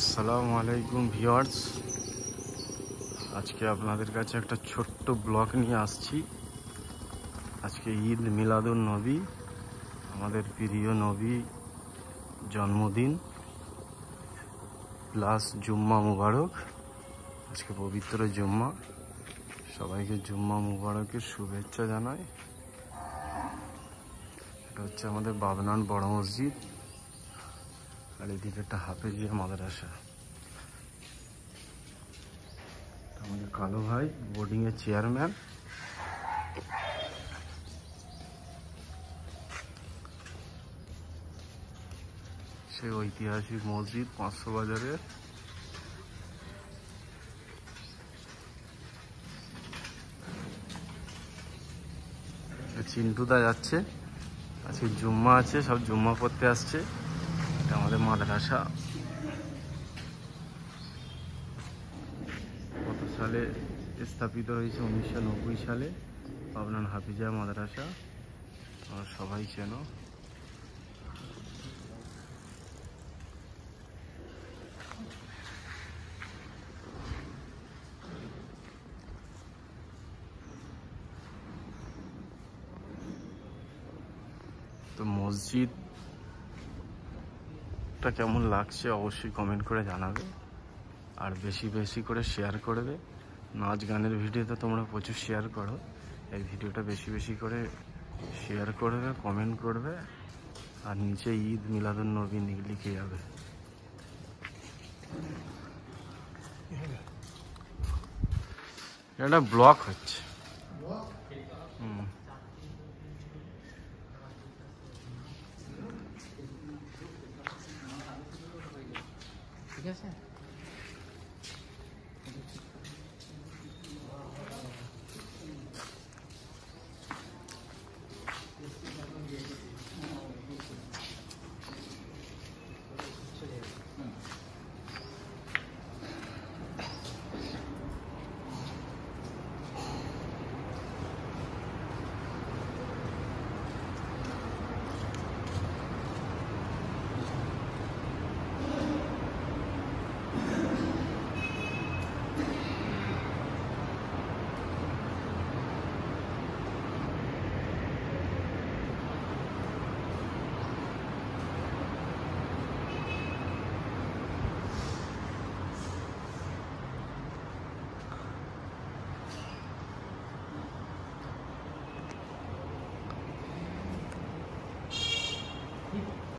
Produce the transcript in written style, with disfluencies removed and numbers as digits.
আসসালামু আলাইকুম ভিউয়ার্স, আজকে আপনাদের কাছে একটা ছোট্ট ব্লগ নিয়ে আসছি। আজকে ঈদ মিলাদুন নবী, আমাদের প্রিয় নবী জন্মদিন প্লাস জুম্মা মুবারক। আজকে পবিত্র জুম্মা, সবাইকে জুম্মা মুবারকের শুভেচ্ছা জানাই। এটা হচ্ছে আমাদের বাবনান বড় মসজিদ, আর এদিকে একটা হাফেজিয়া মাদ্রাসা। আমাদের কালো ভাই বোর্ডিং এর চেয়ারম্যান। সেই ঐতিহাসিক মসজিদ 500 বাজারের। চিন্টুদা যাচ্ছে, আজকে জুম্মা আছে, সব জুম্মা পড়তে আসছে। এটা আমাদের মাদ্রাসা। কত সালে স্থাপিত হয়েছে? 1990 সালে পাবনান হাফিজিয়া মাদ্রাসা। আমরা সবাই চেনো। তো মসজিদটা কেমন লাগছে অবশ্যই কমেন্ট করে জানাবে, আর বেশি বেশি করে শেয়ার করবে। নাচ গানের ভিডিও তো তোমরা প্রচুর শেয়ার করো, এই ভিডিওটা বেশি বেশি করে শেয়ার করবে, কমেন্ট করবে, আর নিচে ঈদ মিলাদুন নবী লিখে যাবে। এটা ব্লক হচ্ছে। ঠিক আছে।